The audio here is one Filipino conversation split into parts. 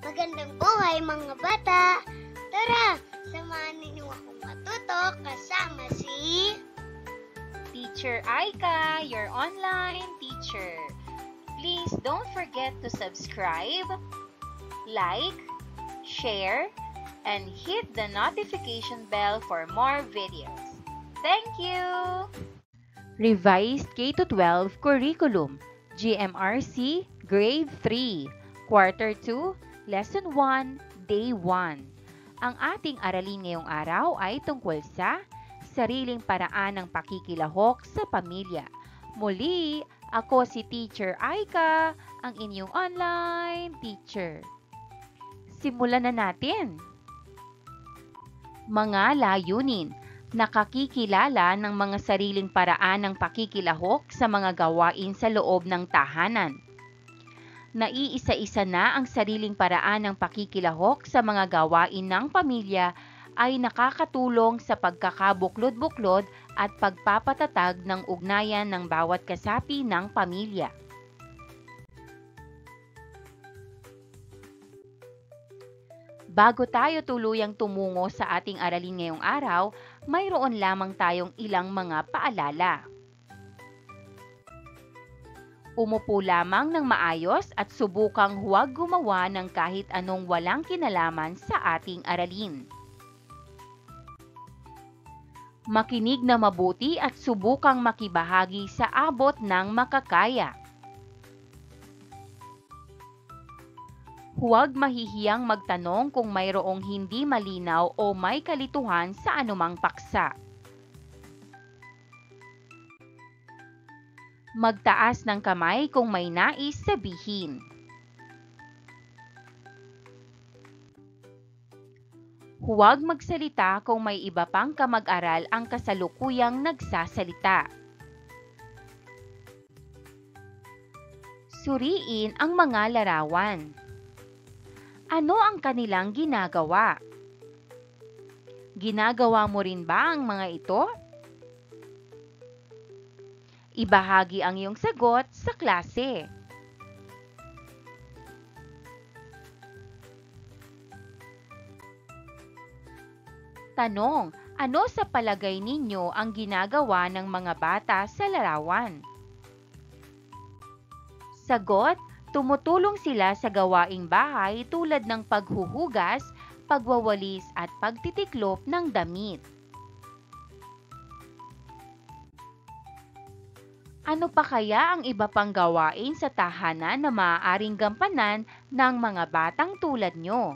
Magandang buhay mga bata! Tara, samahan ninyo akong matuto kasama si Teacher Aika, your online teacher. Please don't forget to subscribe, like, share, and hit the notification bell for more videos. Thank you! Revised K-12 Curriculum, GMRC, Grade 3, Quarter 2, Lesson 1, Day 1. Ang ating aralin ngayong araw ay tungkol sa sariling paraan ng pakikilahok sa pamilya. Muli, ako si Teacher Aika, ang inyong online teacher. Simulan na natin. Mga layunin. Nakakikilala ng mga sariling paraan ng pakikilahok sa mga gawain sa loob ng tahanan. Naiisa-isa na ang sariling paraan ng pakikilahok sa mga gawain ng pamilya ay nakakatulong sa pagkakabuklod-buklod at pagpapatatag ng ugnayan ng bawat kasapi ng pamilya. Bago tayo tuluyang tumungo sa ating aralin ngayong araw, mayroon lamang tayong ilang mga paalala. Umupo lamang ng maayos at subukang huwag gumawa ng kahit anong walang kinalaman sa ating aralin. Makinig na mabuti at subukang makibahagi sa abot ng makakaya. Huwag mahihiyang magtanong kung mayroong hindi malinaw o may kalituhan sa anumang paksa. Magtaas ng kamay kung may nais sabihin. Huwag magsalita kung may iba pang kamag-aral ang kasalukuyang nagsasalita. Suriin ang mga larawan. Ano ang kanilang ginagawa? Ginagawa mo rin ba ang mga ito? Ibahagi ang iyong sagot sa klase. Tanong, ano sa palagay ninyo ang ginagawa ng mga bata sa larawan? Sagot, tumutulong sila sa gawaing bahay tulad ng paghuhugas, pagwawalis at pagtitiklop ng damit. Ano pa kaya ang iba pang gawain sa tahanan na maaaring gampanan ng mga batang tulad nyo?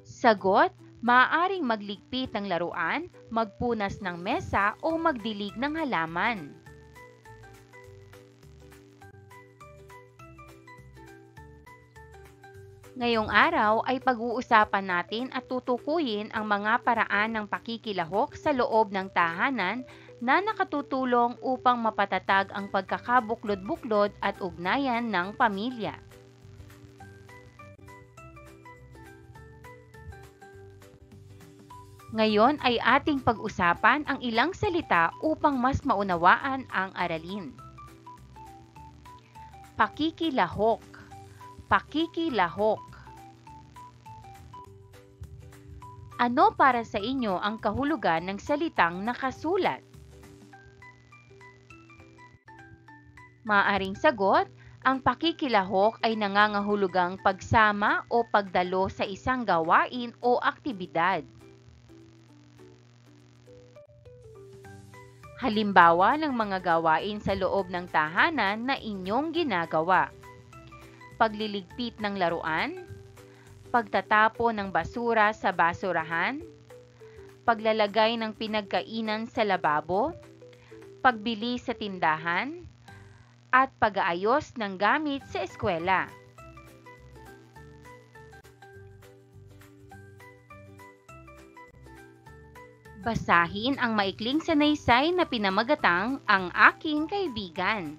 Sagot, maaaring magligpit ng laruan, magpunas ng mesa o magdilig ng halaman. Ngayong araw ay pag-uusapan natin at tutukuyin ang mga paraan ng pakikilahok sa loob ng tahanan na nakatutulong upang mapatatag ang pagkakabuklod-buklod at ugnayan ng pamilya. Ngayon ay ating pag-usapan ang ilang salita upang mas maunawaan ang aralin. Pakikilahok. Pakikilahok. Ano para sa inyo ang kahulugan ng salitang nakasulat? Maaaring sagot, ang pakikilahok ay nangangahulugang pagsama o pagdalo sa isang gawain o aktibidad. Halimbawa ng mga gawain sa loob ng tahanan na inyong ginagawa. Pagliligpit ng laruan, pagtatapon ng basura sa basurahan, paglalagay ng pinagkainan sa lababo, pagbili sa tindahan, at pag-aayos ng gamit sa eskwela. Basahin ang maikling sanaysay na pinamagatang Ang Aking Kaibigan.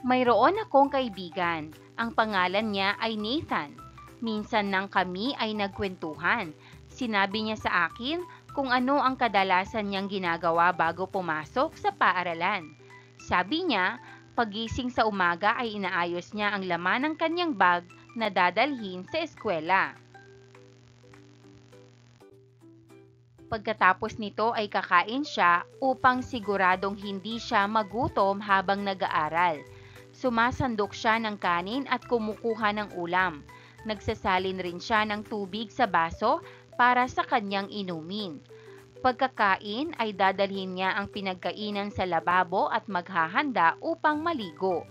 Mayroon akong kaibigan. Ang pangalan niya ay Nathan. Minsan nang kami ay nagkwentuhan. Sinabi niya sa akin kung ano ang kadalasan niyang ginagawa bago pumasok sa paaralan. Sabi niya, Pagising sa umaga ay inaayos niya ang laman ng kanyang bag na dadalhin sa eskwela. Pagkatapos nito ay kakain siya upang siguradong hindi siya magutom habang nag-aaral. Sumasandok siya ng kanin at kumukuha ng ulam. Nagsasalin rin siya ng tubig sa baso para sa kanyang inumin. Pagkakain ay dadalhin niya ang pinagkainan sa lababo at maghahanda upang maligo.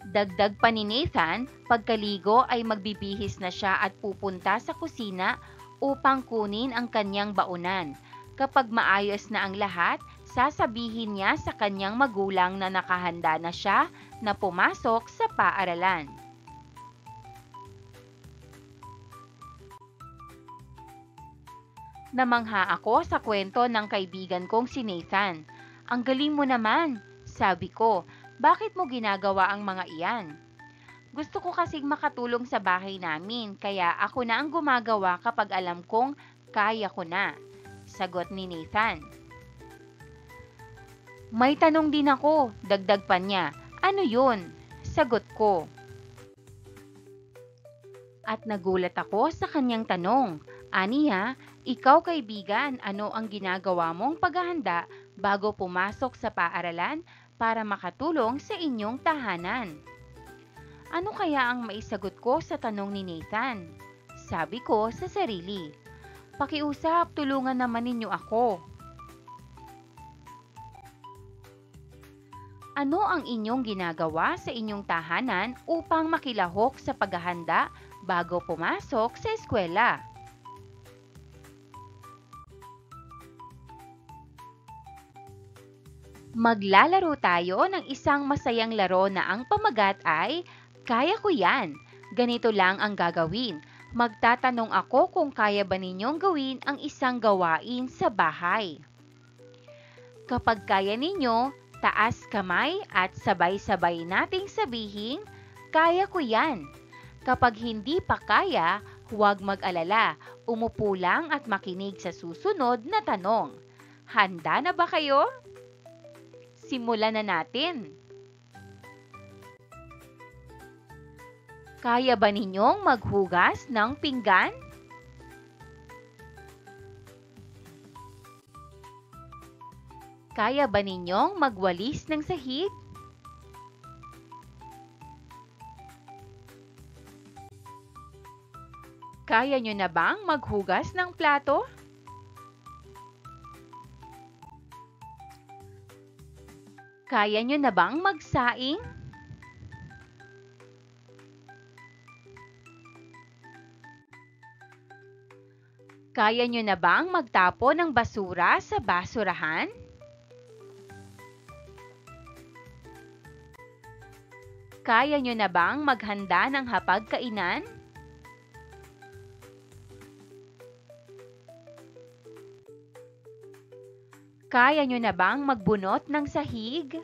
Dagdag pa ni Nathan, pagkaligo ay magbibihis na siya at pupunta sa kusina upang kunin ang kanyang baonan. Kapag maayos na ang lahat, sasabihin niya sa kanyang magulang na nakahanda na siya na pumasok sa paaralan. Namangha ako sa kwento ng kaibigan kong si Nathan. Ang galing mo naman, sabi ko. Bakit mo ginagawa ang mga iyan? Gusto ko kasing makatulong sa bahay namin, kaya ako na ang gumagawa kapag alam kong kaya ko na, sagot ni Nathan. May tanong din ako, dagdag pa niya. Ano yun? Sagot ko. At nagulat ako sa kanyang tanong. Aniya, ikaw kaibigan, ano ang ginagawa mong paghahanda bago pumasok sa paaralan para makatulong sa inyong tahanan? Ano kaya ang maisagot ko sa tanong ni Nathan? Sabi ko sa sarili. Pakiusap, tulungan naman ninyo ako. Ano ang inyong ginagawa sa inyong tahanan upang makilahok sa paghahanda bago pumasok sa eskwela? Maglalaro tayo ng isang masayang laro na ang pamagat ay, Kaya ko yan. Ganito lang ang gagawin. Magtatanong ako kung kaya ba ninyong gawin ang isang gawain sa bahay. Kapag kaya ninyo, taas kamay at sabay-sabay nating sabihin, Kaya ko yan. Kapag hindi pa kaya, huwag mag-alala. Umupo lang at makinig sa susunod na tanong. Handa na ba kayo? Simulan na natin. Kaya ba ninyong maghugas ng pinggan? Kaya ba ninyong magwalis ng sahig? Kaya nyo na bang maghugas ng plato? Kaya nyo na bang magsaing? Kaya nyo na bang magtapon ng basura sa basurahan? Kaya nyo na bang maghanda ng hapagkainan? Kaya nyo na bang magbunot ng sahig?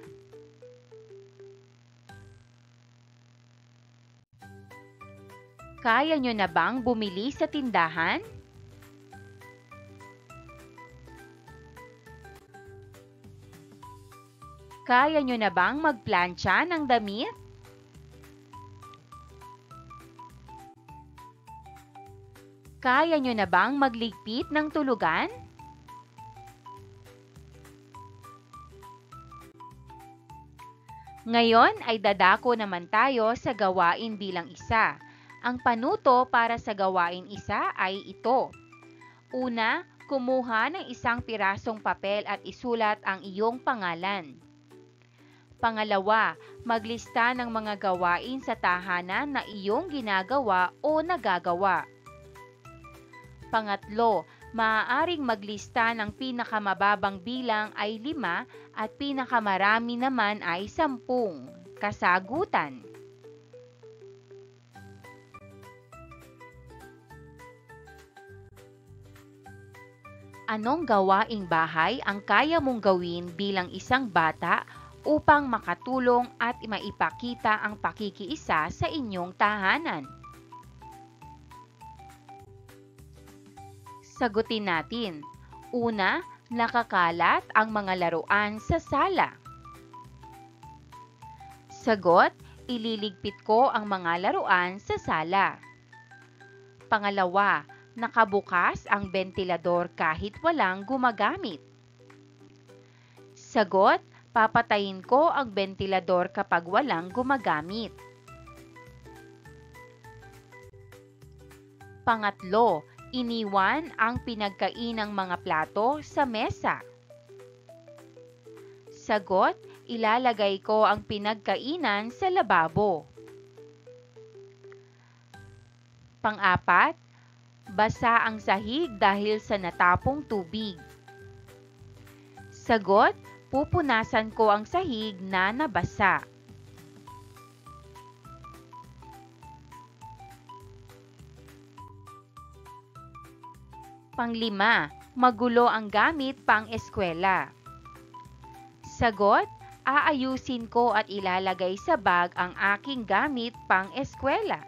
Kaya nyo na bang bumili sa tindahan? Kaya nyo na bang magplantsa ng damit? Kaya nyo na bang magligpit ng tulugan? Ngayon ay dadako naman tayo sa gawain bilang isa. Ang panuto para sa gawain isa ay ito. Una, kumuha ng isang pirasong papel at isulat ang iyong pangalan. Pangalawa, maglista ng mga gawain sa tahanan na iyong ginagawa o nagagawa. Pangatlo, maaaring maglista ng pinakamababang bilang ay 5 at pinakamarami naman ay 10. Kasagutan. Anong gawaing bahay ang kaya mong gawin bilang isang bata upang makatulong at maipakita ang pakikiisa sa inyong tahanan? Sagutin natin. Una, Nakakalat ang mga laruan sa sala. Sagot, ililigpit ko ang mga laruan sa sala. Pangalawa, nakabukas ang bentilador kahit walang gumagamit. Sagot, papatayin ko ang bentilador kapag walang gumagamit. Pangatlo, iniwan ang pinagkainang mga plato sa mesa. Sagot, ilalagay ko ang pinagkainan sa lababo. Pang-apat, basa ang sahig dahil sa natapong tubig. Sagot, pupunasan ko ang sahig na nabasa. Panglima, magulo ang gamit pang-eskwela. Sagot, aayusin ko at ilalagay sa bag ang aking gamit pang-eskwela.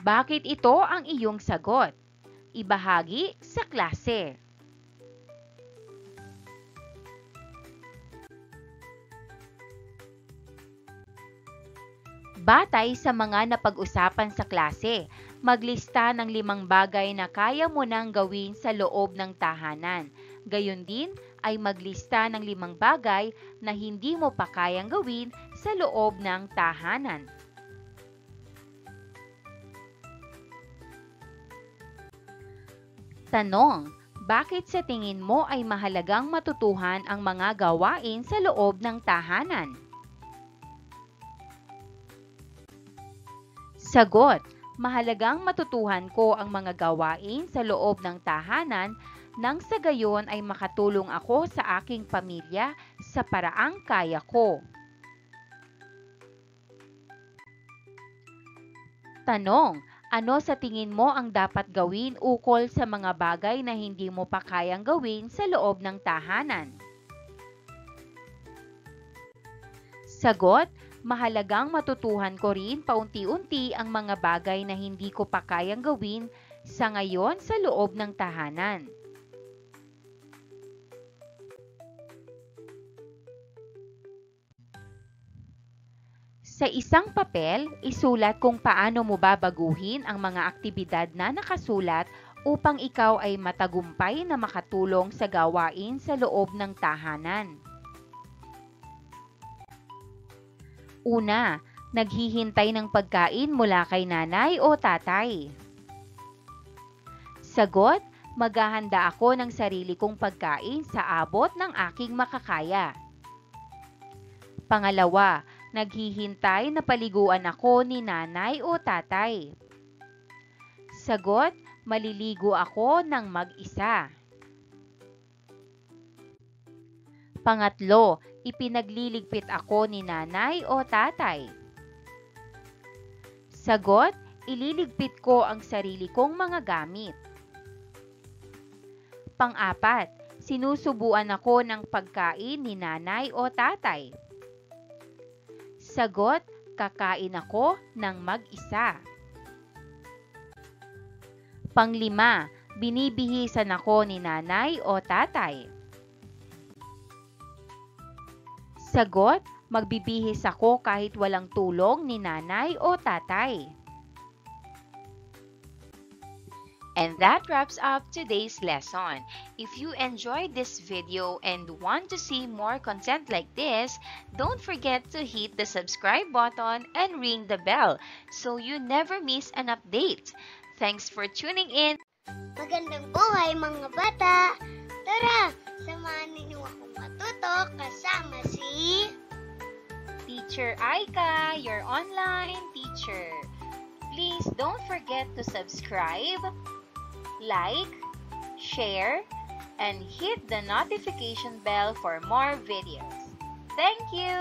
Bakit ito ang iyong sagot? Ibahagi sa klase. Batay sa mga napag-usapan sa klase, maglista ng 5 bagay na kaya mo nang gawin sa loob ng tahanan. Gayon din ay maglista ng 5 bagay na hindi mo pa kayang gawin sa loob ng tahanan. Tanong, bakit sa tingin mo ay mahalagang matutuhan ang mga gawain sa loob ng tahanan? Sagot, mahalagang matutuhan ko ang mga gawain sa loob ng tahanan nang sa gayon ay makatulong ako sa aking pamilya sa paraang kaya ko. Tanong, ano sa tingin mo ang dapat gawin ukol sa mga bagay na hindi mo pa kayang gawin sa loob ng tahanan? Sagot, mahalagang matutuhan ko rin paunti-unti ang mga bagay na hindi ko pa kayang gawin sa ngayon sa loob ng tahanan. Sa isang papel, isulat kung paano mo babaguhin ang mga aktibidad na nakasulat upang ikaw ay matagumpay na makatulong sa gawain sa loob ng tahanan. Una, naghihintay ng pagkain mula kay nanay o tatay. Sagot, maghahanda ako ng sarili kong pagkain sa abot ng aking makakaya. Pangalawa, naghihintay na paliguan ako ni nanay o tatay. Sagot, maliligo ako ng mag-isa. Pangatlo, ipinagliligpit ako ni nanay o tatay. Sagot, ililigpit ko ang sarili kong mga gamit. Pang-apat, sinusubuan ako ng pagkain ni nanay o tatay. Sagot, kakain ako ng mag-isa. Panglima, binibihisan ako ni nanay o tatay. Sagot, magbibihis ako kahit walang tulong ni nanay o tatay. And that wraps up today's lesson. If you enjoyed this video and want to see more content like this, don't forget to hit the subscribe button and ring the bell so you never miss an update. Thanks for tuning in. Magandang buhay mga bata! Tara, samahan ninyo akong matuto kasama si Teacher Aika, your online teacher. Please don't forget to subscribe, like, share, and hit the notification bell for more videos. Thank you!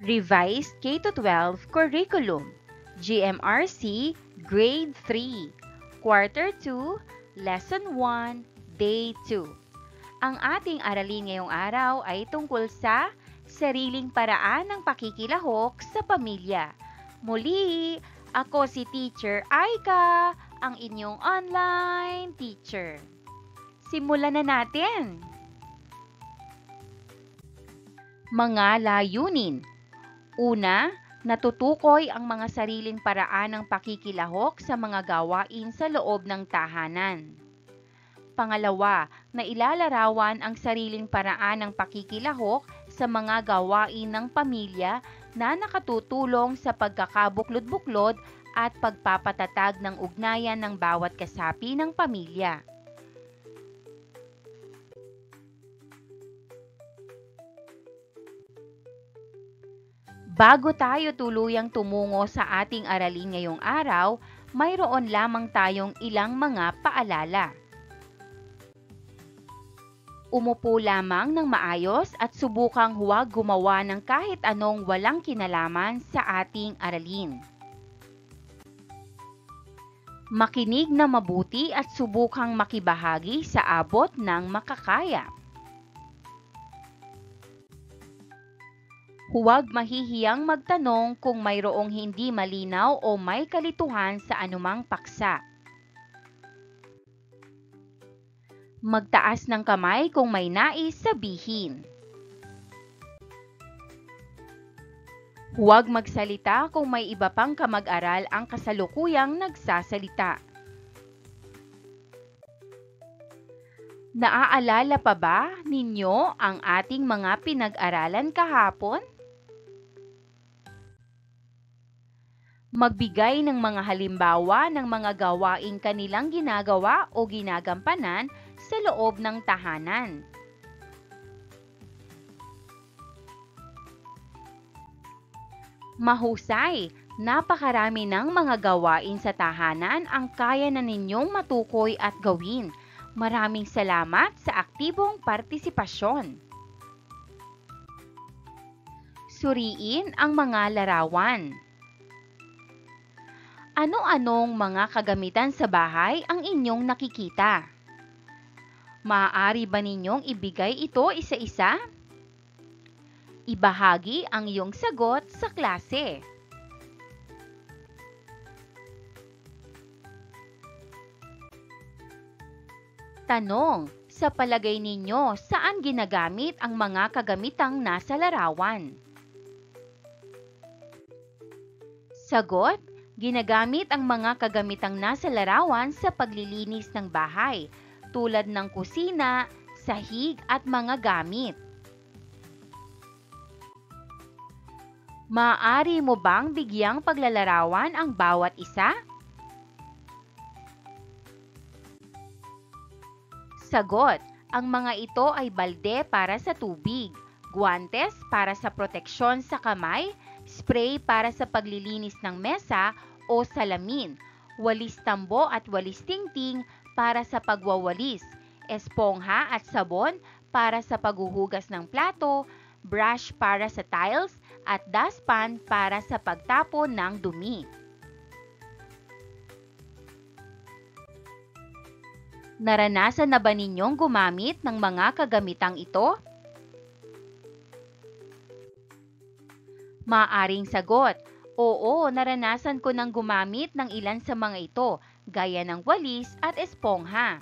Revised K-12 Curriculum, GMRC Grade 3, Quarter 2, Lesson 1, Day 2. Ang ating aralin ngayong araw ay tungkol sa sariling paraan ng pakikilahok sa pamilya. Muli, ako si Teacher Aika, ang inyong online teacher. Simulan na natin! Mga layunin. Una, natutukoy ang mga sariling paraan ng pakikilahok sa mga gawain sa loob ng tahanan. Pangalawa, na ilalarawan ang sariling paraan ng pakikilahok sa mga gawain ng pamilya na nakatutulong sa pagkakabuklod-buklod at pagpapatatag ng ugnayan ng bawat kasapi ng pamilya. Bago tayo tuluyang tumungo sa ating aralin ngayong araw, mayroon lamang tayong ilang mga paalala. Umupo lamang ng maayos at subukang huwag gumawa ng kahit anong walang kinalaman sa ating aralin. Makinig na mabuti at subukang makibahagi sa abot ng makakaya. Huwag mahihiyang magtanong kung mayroong hindi malinaw o may kalituhan sa anumang paksa. Magtaas ng kamay kung may nais sabihin. Huwag magsalita kung may iba pang kamag-aral ang kasalukuyang nagsasalita. Naaalala pa ba ninyo ang ating mga pinag-aralan kahapon? Magbigay ng mga halimbawa ng mga gawaing kanilang ginagawa o ginagampanan sa loob ng tahanan. Mahusay! Napakarami ng mga gawain sa tahanan ang kaya na ninyong matukoy at gawin. Maraming salamat sa aktibong partisipasyon. Suriin ang mga larawan. Ano-anong mga kagamitan sa bahay ang inyong nakikita? Maaari ba ninyong ibigay ito isa-isa? Ibahagi ang iyong sagot sa klase. Tanong, sa palagay ninyo, saan ginagamit ang mga kagamitang nasa larawan? Sagot, ginagamit ang mga kagamitang nasa larawan sa paglilinis ng bahay, tulad ng kusina, sahig at mga gamit. Maaari mo bang bigyang paglalarawan ang bawat isa? Sagot, ang mga ito ay balde para sa tubig, guwantes para sa proteksyon sa kamay, spray para sa paglilinis ng mesa o salamin, walis tambo at walis tingting para sa pagwawalis, espongha at sabon para sa paghuhugas ng plato, brush para sa tiles at dustpan para sa pagtapon ng dumi. Naranasan na ba ninyong gumamit ng mga kagamitang ito? Maaring sagot, oo, naranasan ko nang gumamit ng ilan sa mga ito, gaya ng walis at espongha.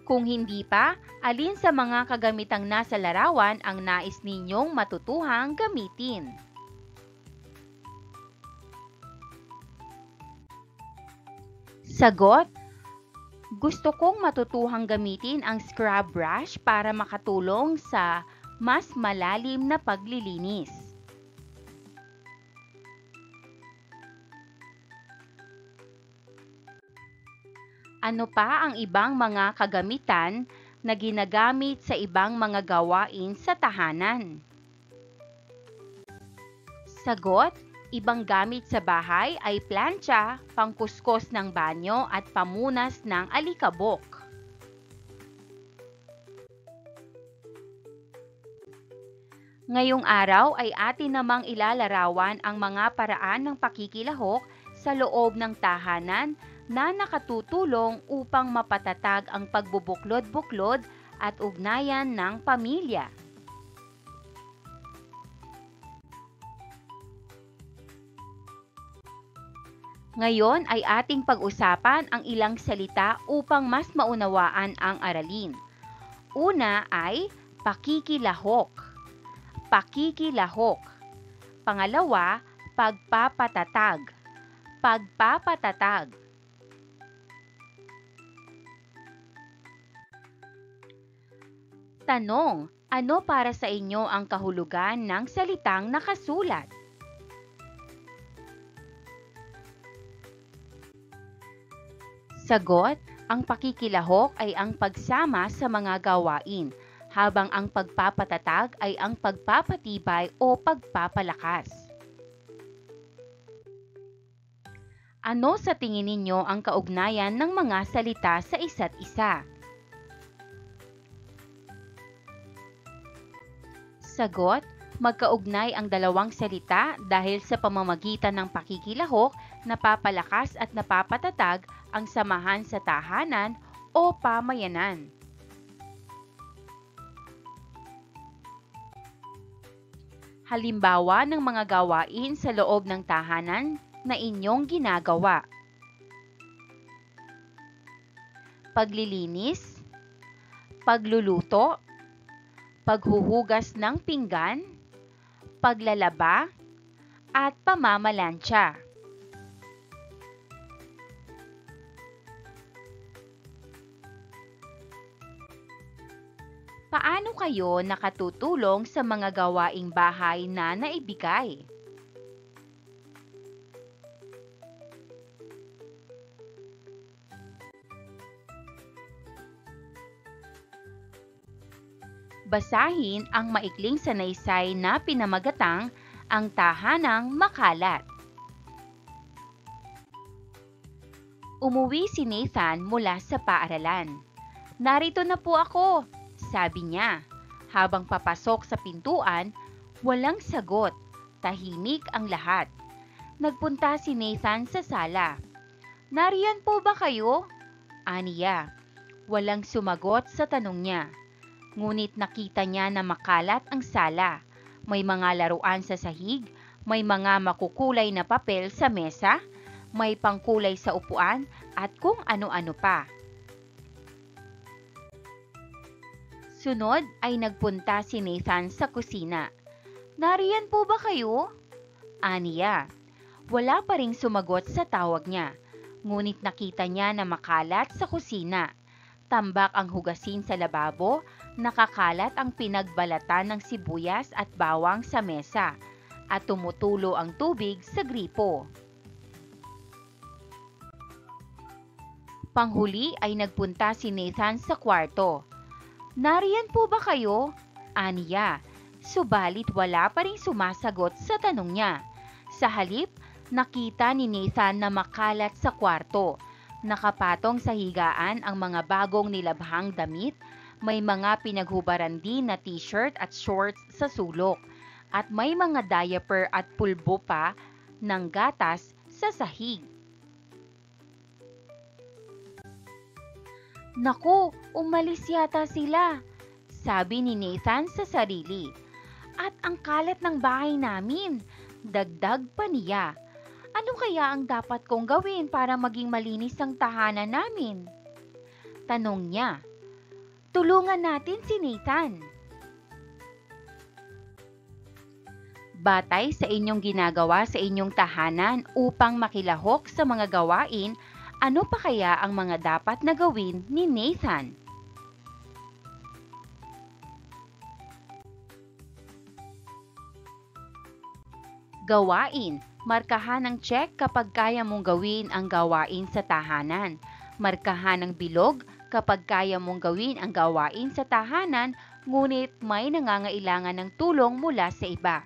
Kung hindi pa, alin sa mga kagamitang nasa larawan ang nais ninyong matutuhang gamitin? Sagot, gusto kong matutuhang gamitin ang scrub brush para makatulong sa mas malalim na paglilinis. Ano pa ang ibang mga kagamitan na ginagamit sa ibang mga gawain sa tahanan? Sagot, ibang gamit sa bahay ay plantsa, pangkuskos ng banyo at pamunas ng alikabok. Ngayong araw ay atin namang ilalarawan ang mga paraan ng pakikilahok sa loob ng tahanan na nakatutulong upang mapatatag ang pagbubuklod-buklod at ugnayan ng pamilya. Ngayon ay ating pag-usapan ang ilang salita upang mas maunawaan ang aralin. Una ay pakikilahok. Pakikilahok. Pangalawa, pagpapatatag. Pagpapatatag. Tanong, ano para sa inyo ang kahulugan ng salitang nakasulat? Sagot, ang pakikilahok ay ang pagsama sa mga gawain, habang ang pagpapatatag ay ang pagpapatibay o pagpapalakas. Ano sa tingin ninyo ang kaugnayan ng mga salita sa isa't isa? Sagot, magkaugnay ang dalawang salita dahil sa pamamagitan ng pakikilahok, napapalakas at napapatatag ang samahan sa tahanan o pamayanan. Halimbawa ng mga gawain sa loob ng tahanan na inyong ginagawa. Paglilinis, pagluluto, paghuhugas ng pinggan, paglalaba, at pamamalansya. Paano kayo nakatutulong sa mga gawaing bahay na naibigay? Basahin ang maikling sanaysay na pinamagatang ang tahanang makalat. Umuwi si Nathan mula sa paaralan. "Narito na po ako," sabi niya. Habang papasok sa pintuan, walang sagot. Tahimik ang lahat. Nagpunta si Nathan sa sala. "Nariyan po ba kayo?" aniya. Walang sumagot sa tanong niya. Ngunit nakita niya na makalat ang sala. May mga laruan sa sahig, may mga makukulay na papel sa mesa, may pangkulay sa upuan at kung ano-ano pa. Sunod ay nagpunta si Nathan sa kusina. "Nariyan po ba kayo?" aniya. Wala pa ring sumagot sa tawag niya. Ngunit nakita niya na makalat sa kusina. Tambak ang hugasin sa lababo, nakakalat ang pinagbalatan ng sibuyas at bawang sa mesa, at tumutulo ang tubig sa gripo. Panghuli ay nagpunta si Nathan sa kwarto. "Nariyan po ba kayo?" aniya. Subalit wala pa ring sumasagot sa tanong niya. Sa halip, nakita ni Nathan na makalat sa kwarto. Nakapatong sa higaan ang mga bagong nilabhang damit, may mga pinaghubaran din na t-shirt at shorts sa sulok, at may mga diaper at pulbo pa ng gatas sa sahig. "Naku, umalis yata sila," sabi ni Nathan sa sarili. "At ang kalat ng bahay namin," dagdag pa niya. "Ano kaya ang dapat kong gawin para maging malinis ang tahanan namin?" tanong niya. Tulungan natin si Nathan. Batay sa inyong ginagawa sa inyong tahanan upang makilahok sa mga gawain, ano pa kaya ang mga dapat na gawin ni Nathan? Gawain. Markahan ng check kapag kaya mong gawin ang gawain sa tahanan. Markahan ng bilog kapag kaya mong gawin ang gawain sa tahanan, ngunit may nangangailangan ng tulong mula sa iba.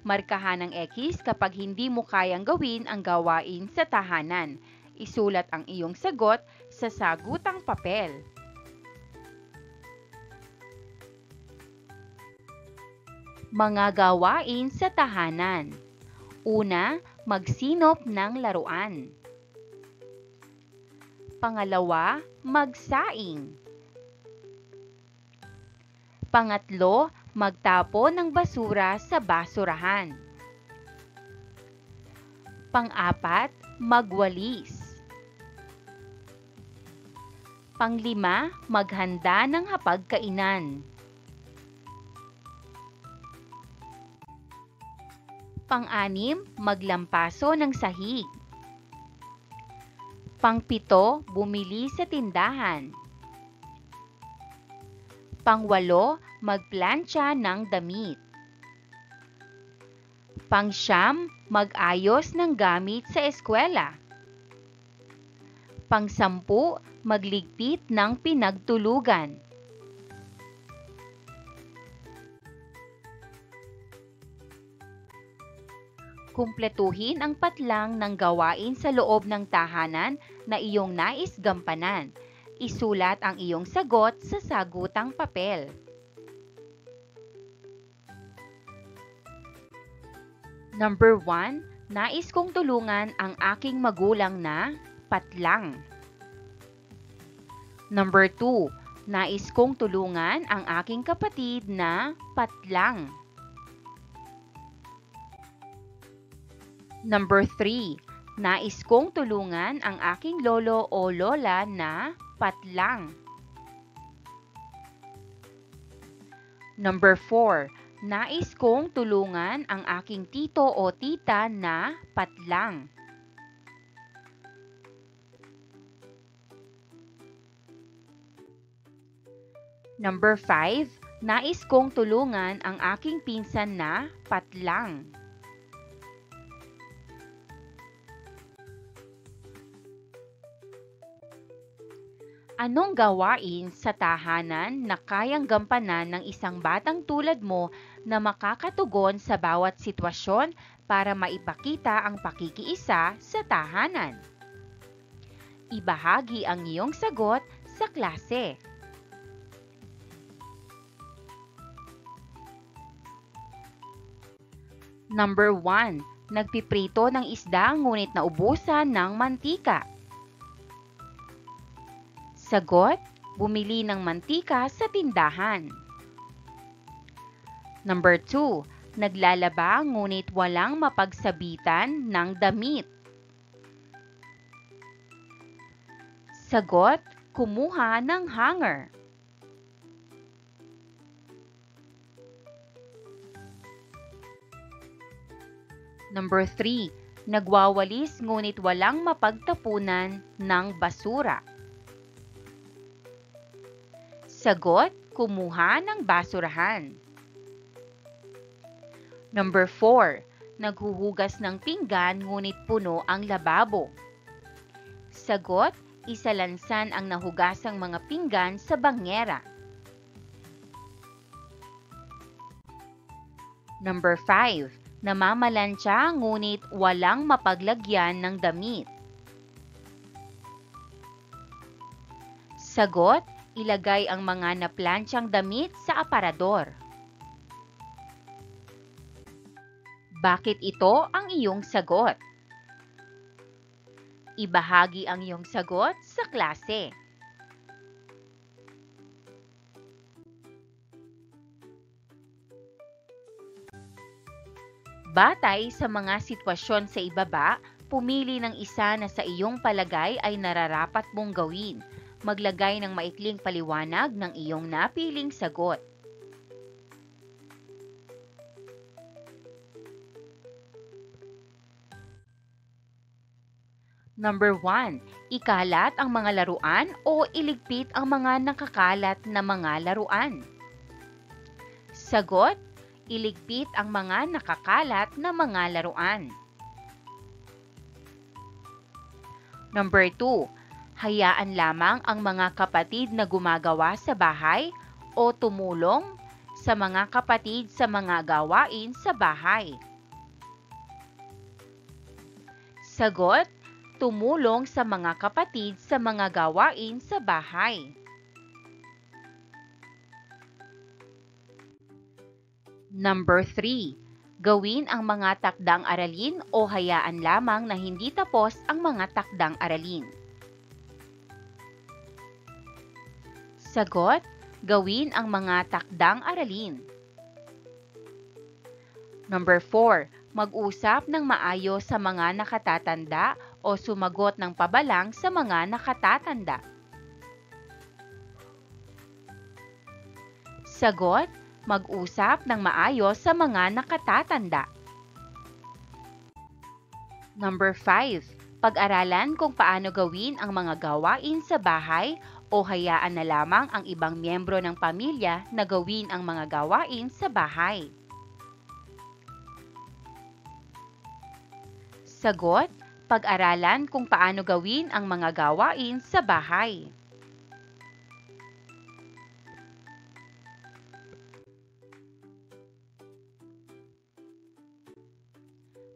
Markahan ng X kapag hindi mo kayang gawin ang gawain sa tahanan. Isulat ang iyong sagot sa sagutang papel. Mga gawain sa tahanan. Una, magsinop ng laruan. Pangalawa, magsaing. Pangatlo, magtapon ng basura sa basurahan. Pang-apat, magwalis. Panglima, maghanda ng hapagkainan. Pang-anim, maglampaso ng sahig. Pang-pito, bumili sa tindahan. Pang-walo, magplantsa ng damit. Pang-siyam, mag-ayos ng gamit sa eskwela. Pang-sampu, magligpit ng pinagtulugan. Kumpletuhin ang patlang ng gawain sa loob ng tahanan na iyong nais gampanan. Isulat ang iyong sagot sa sagutang papel. Number 1, nais kong tulungan ang aking magulang na patlang. Number 2, nais kong tulungan ang aking kapatid na patlang. Number 3, nais kong tulungan ang aking lolo o lola na patlang. Number 4, nais kong tulungan ang aking tito o tita na patlang. Number 5, nais kong tulungan ang aking pinsan na patlang. Anong gawain sa tahanan na kayang gampanan ng isang batang tulad mo na makakatugon sa bawat sitwasyon para maipakita ang pakikiisa sa tahanan? Ibahagi ang iyong sagot sa klase. Number 1, nagpiprito ng isda ngunit naubusan ng mantika. Sagot, bumili ng mantika sa tindahan. Number 2, naglalaba ngunit walang mapagsabitan ng damit. Sagot, kumuha ng hanger. Number 3, nagwawalis ngunit walang mapagtapunan ng basura. Sagot, kumuha ng basurahan. Number 4, naghuhugas ng pinggan ngunit puno ang lababo. Sagot, isalansan ang nahugasang mga pinggan sa bangera. Number 5, namamalansya ngunit walang mapaglagyan ng damit. Sagot, ilagay ang mga naplansyang damit sa aparador. Bakit ito ang iyong sagot? Ibahagi ang iyong sagot sa klase. Batay sa mga sitwasyon sa ibaba, pumili ng isa na sa iyong palagay ay nararapat mong gawin. Maglagay ng maikling paliwanag ng iyong napiling sagot. Number 1, ikalat ang mga laruan o iligpit ang mga nakakalat na mga laruan. Sagot, iligpit ang mga nakakalat na mga laruan. Number 2, hayaan lamang ang mga kapatid na gumagawa sa bahay o tumulong sa mga kapatid sa mga gawain sa bahay. Sagot, tumulong sa mga kapatid sa mga gawain sa bahay. Number 3, gawin ang mga takdang aralin o hayaan lamang na hindi tapos ang mga takdang aralin. Sagot, gawin ang mga takdang aralin. Number 4, mag-usap ng maayos sa mga nakatatanda o sumagot ng pabalang sa mga nakatatanda. Sagot, mag-usap ng maayos sa mga nakatatanda. Number 5. Pag-aralan kung paano gawin ang mga gawain sa bahay o hayaan na lamang ang ibang miyembro ng pamilya na gawin ang mga gawain sa bahay. Sagot, pag-aralan kung paano gawin ang mga gawain sa bahay.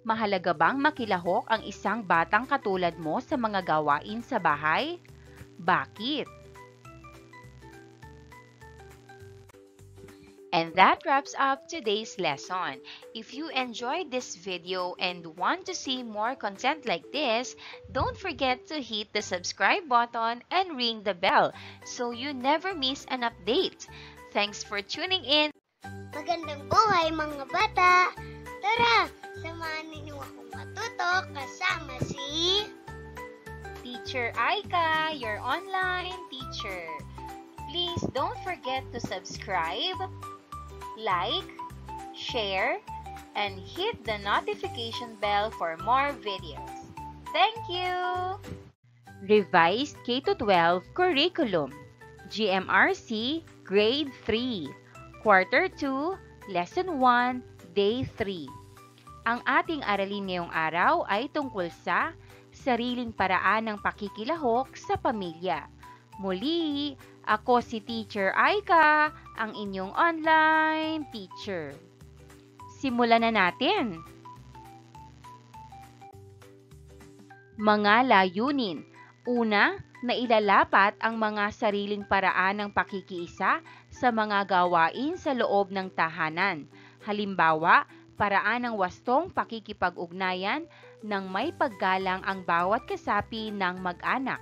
Mahalaga bang makilahok ang isang batang katulad mo sa mga gawain sa bahay? Bakit? And that wraps up today's lesson. If you enjoyed this video and want to see more content like this, don't forget to hit the subscribe button and ring the bell so you never miss an update. Thanks for tuning in. Magandang buhay mga bata! Tara, samahan ninyo akong matuto kasama si Teacher Aika, your online teacher. Please don't forget to subscribe, like, share, and hit the notification bell for more videos. Thank you! Revised K-12 Curriculum, GMRC Grade 3, Quarter 2, Lesson 1, Day 3. Ang ating aralin ngayong araw ay tungkol sa sariling paraan ng pakikilahok sa pamilya. Muli, ako si Teacher Aika, ang inyong online teacher. Simulan na natin! Mga layunin. Una, nailalapat ang mga sariling paraan ng pakikiisa sa mga gawain sa loob ng tahanan. Halimbawa, paraan ng wastong pakikipag-ugnayan nang may paggalang ang bawat kasapi ng mag-anak.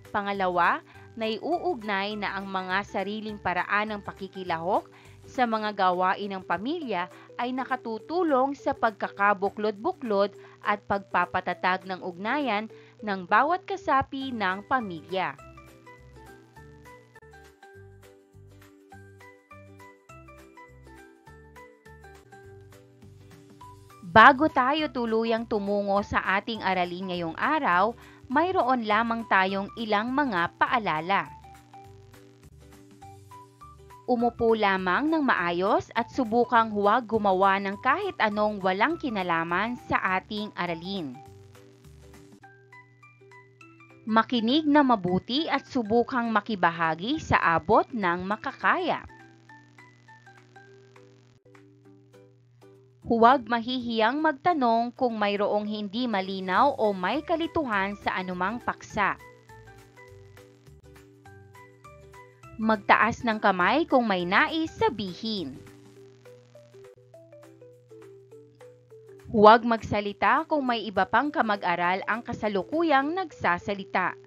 Pangalawa, naiuugnay na ang mga sariling paraan ng pakikilahok sa mga gawain ng pamilya ay nakatutulong sa pagkakabuklod-buklod at pagpapatatag ng ugnayan ng bawat kasapi ng pamilya. Bago tayo tuluyang tumungo sa ating aralin ngayong araw, mayroon lamang tayong ilang mga paalala. Umupo lamang ng maayos at subukang huwag gumawa ng kahit anong walang kinalaman sa ating aralin. Makinig na mabuti at subukang makibahagi sa abot ng makakaya. Huwag mahihiyang magtanong kung mayroong hindi malinaw o may kalituhan sa anumang paksa. Magtaas ng kamay kung may nais sabihin. Huwag magsalita kung may iba pang kamag-aral ang kasalukuyang nagsasalita.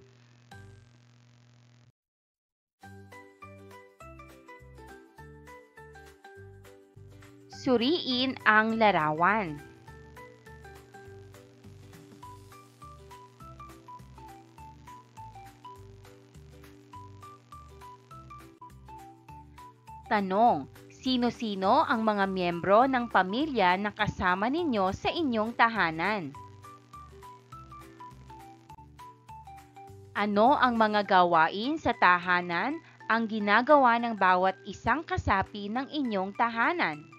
Suriin ang larawan. Tanong, sino-sino ang mga miyembro ng pamilya na kasama ninyo sa inyong tahanan? Ano ang mga gawain sa tahanan ang ginagawa ng bawat isang kasapi ng inyong tahanan?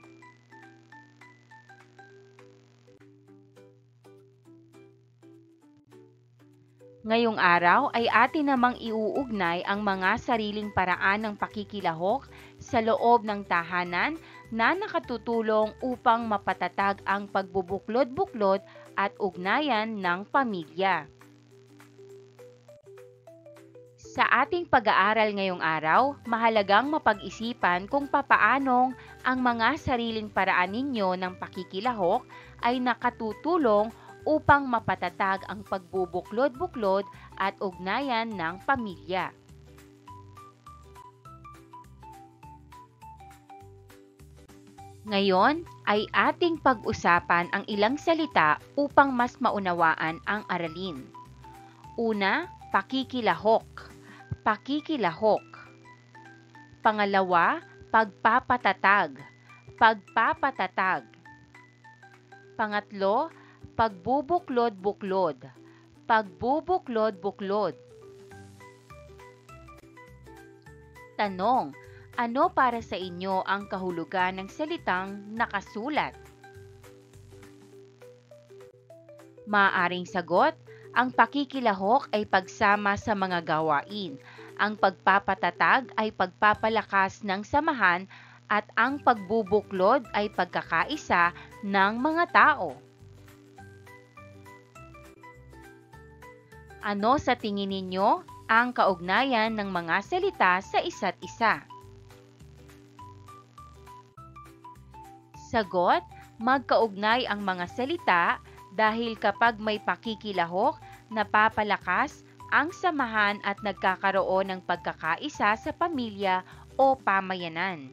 Ngayong araw ay atin namang iuugnay ang mga sariling paraan ng pakikilahok sa loob ng tahanan na nakatutulong upang mapatatag ang pagbubuklod-buklod at ugnayan ng pamilya. Sa ating pag-aaral ngayong araw, mahalagang mapag-isipan kung papaanong ang mga sariling paraan ninyo ng pakikilahok ay nakatutulong upang mapatatag ang pagbubuklod-buklod at ugnayan ng pamilya. Ngayon ay ating pag-usapan ang ilang salita upang mas maunawaan ang aralin. Una, pakikilahok. Pakikilahok. Pangalawa, pagpapatatag. Pagpapatatag. Pangatlo, pagbubuklod-buklod. Pagbubuklod-buklod. Tanong, ano para sa inyo ang kahulugan ng salitang nakasulat? Maaaring sagot, ang pakikilahok ay pagsama sa mga gawain. Ang pagpapatatag ay pagpapalakas ng samahan at ang pagbubuklod ay pagkakaisa ng mga tao. Ano sa tingin ninyo ang kaugnayan ng mga salita sa isa't isa? Sagot, magkaugnay ang mga salita dahil kapag may pakikilahok, napapalakas ang samahan at nagkakaroon ng pagkakaisa sa pamilya o pamayanan.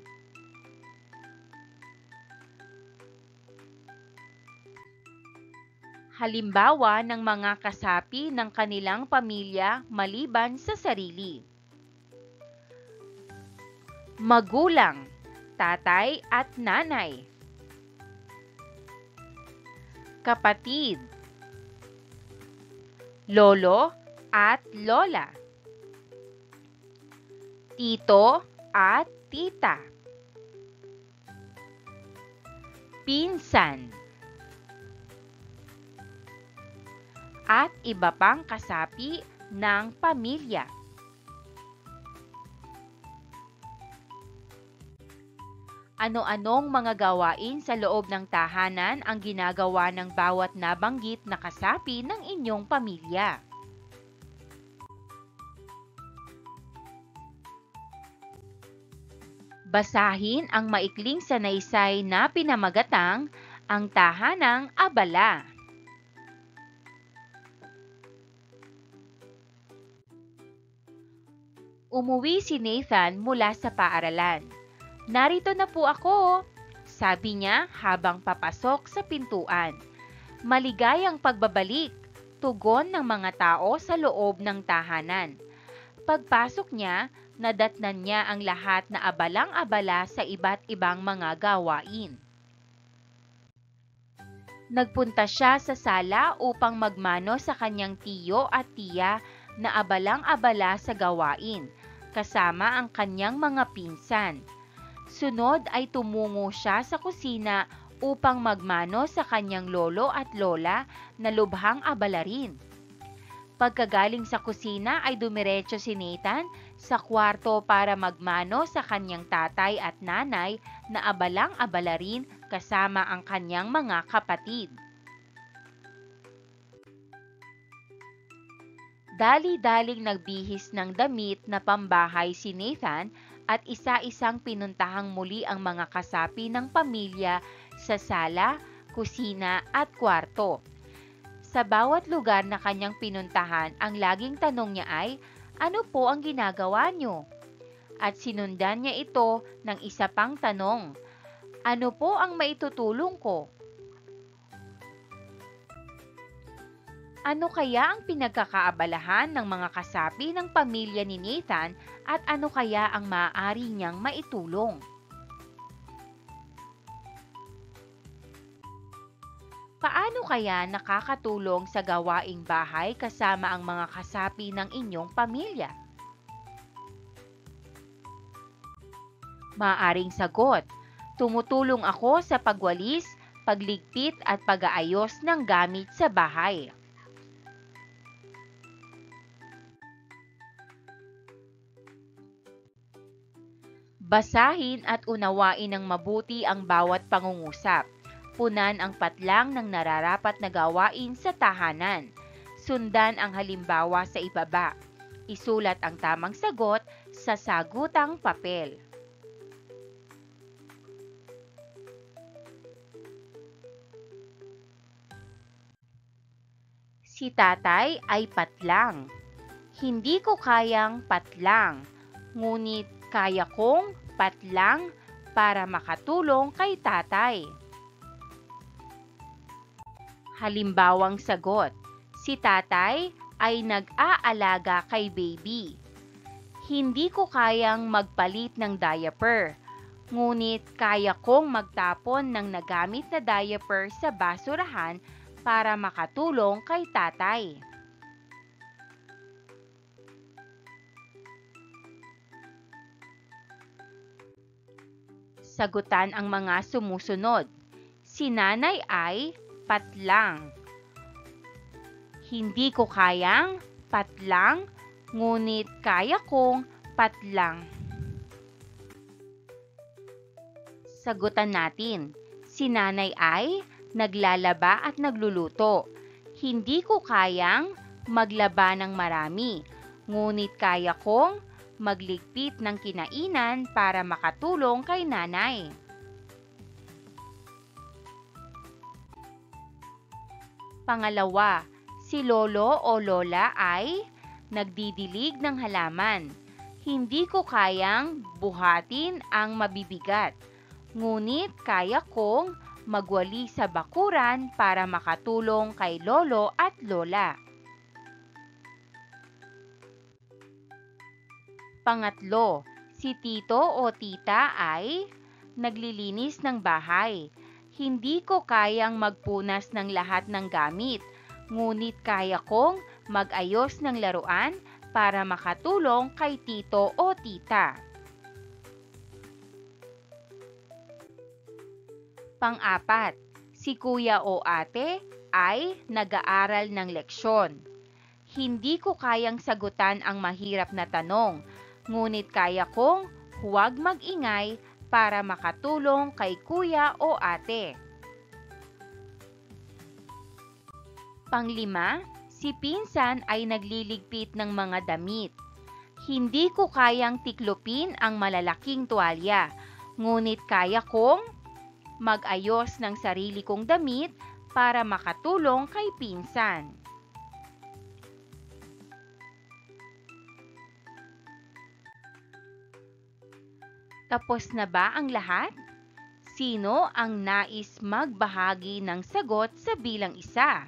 Halimbawa ng mga kasapi ng kanilang pamilya maliban sa sarili. Magulang, tatay at nanay. Kapatid, lolo at lola. Tito at tita. Pinsan. At iba pang kasapi ng pamilya. Ano-anong mga gawain sa loob ng tahanan ang ginagawa ng bawat nabanggit na kasapi ng inyong pamilya? Basahin ang maikling sanaysay na pinamagatang Ang Tahanang Abala. Umuwi si Nathan mula sa paaralan. "Narito na po ako," sabi niya habang papasok sa pintuan. "Maligayang pagbabalik," tugon ng mga tao sa loob ng tahanan. Pagpasok niya, nadatnan niya ang lahat na abalang-abala sa iba't ibang mga gawain. Nagpunta siya sa sala upang magmano sa kanyang tiyo at tiya na abalang-abala sa gawain, kasama ang kanyang mga pinsan. Sunod ay tumungo siya sa kusina upang magmano sa kanyang lolo at lola na lubhang abala rin. Pagkagaling sa kusina ay dumiretso si Nathan sa kwarto para magmano sa kanyang tatay at nanay na abalang-abala rin kasama ang kanyang mga kapatid. Dali-daling nagbihis ng damit na pambahay si Nathan at isa-isang pinuntahang muli ang mga kasapi ng pamilya sa sala, kusina at kwarto. Sa bawat lugar na kanyang pinuntahan, ang laging tanong niya ay, "Ano po ang ginagawa niyo?" At sinundan niya ito ng isa pang tanong, "Ano po ang maitutulong ko?" Ano kaya ang pinagkakaabalahan ng mga kasapi ng pamilya ni Nathan at ano kaya ang maaari niyang maitulong? Paano kaya nakakatulong sa gawaing bahay kasama ang mga kasapi ng inyong pamilya? Maaring sagot, tumutulong ako sa pagwalis, pagligpit at pag-aayos ng gamit sa bahay. Basahin at unawain ng mabuti ang bawat pangungusap. Punan ang patlang ng nararapat na gawain sa tahanan. Sundan ang halimbawa sa ibaba. Isulat ang tamang sagot sa sagutang papel. Si tatay ay patlang. Hindi ko kayang patlang, ngunit kaya kong patlang para makatulong kay tatay. Halimbawang sagot, si tatay ay nag-aalaga kay baby. Hindi ko kayang magpalit ng diaper, ngunit kaya kong magtapon ng nagamit na diaper sa basurahan para makatulong kay tatay. Sagutan ang mga sumusunod. Si nanay ay patlang. Hindi ko kayang patlang, ngunit kaya kong patlang. Sagutan natin. Si nanay ay naglalaba at nagluluto. Hindi ko kayang maglaba ng marami, ngunit kaya kong magligpit ng kinainan para makatulong kay nanay. Pangalawa, si lolo o lola ay nagdidilig ng halaman. Hindi ko kayang buhatin ang mabibigat, ngunit kaya kong magwali sa bakuran para makatulong kay lolo at lola. Pangatlo, si tito o tita ay naglilinis ng bahay. Hindi ko kayang magpunas ng lahat ng gamit, ngunit kaya kong mag-ayos ng laruan para makatulong kay tito o tita. Pang-apat, si kuya o ate ay nag-aaral ng leksyon. Hindi ko kayang sagutan ang mahirap na tanong, ngunit kaya kong huwag mag-ingay para makatulong kay kuya o ate. Panglima, si pinsan ay nagliligpit ng mga damit. Hindi ko kayang tiklopin ang malalaking tuwalya, ngunit kaya kong mag-ayos ng sarili kong damit para makatulong kay pinsan. Tapos na ba ang lahat? Sino ang nais magbahagi ng sagot sa bilang isa?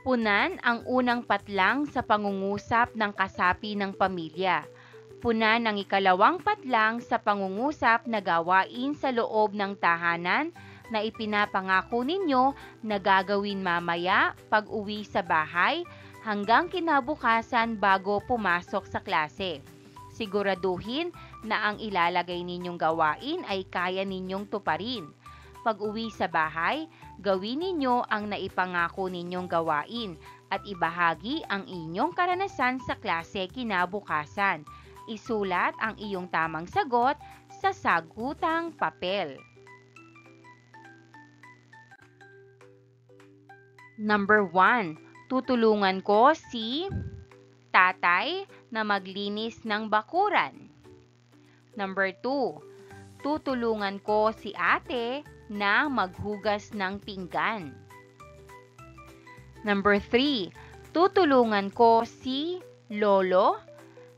Punan ang unang patlang sa pangungusap ng kasapi ng pamilya. Punan ang ikalawang patlang sa pangungusap na gawain sa loob ng tahanan na ipinapangako ninyo na gagawin mamaya pag-uwi sa bahay hanggang kinabukasan bago pumasok sa klase. Siguraduhin na ang ilalagay ninyong gawain ay kaya ninyong tuparin. Pag-uwi sa bahay, gawin ninyo ang naipangako ninyong gawain at ibahagi ang inyong karanasan sa klase kinabukasan. Isulat ang iyong tamang sagot sa sagutang papel. Number 1. Tutulungan ko si tatay na maglinis ng bakuran. Number 2. Tutulungan ko si ate na maghugas ng pinggan. Number 3. Tutulungan ko si lolo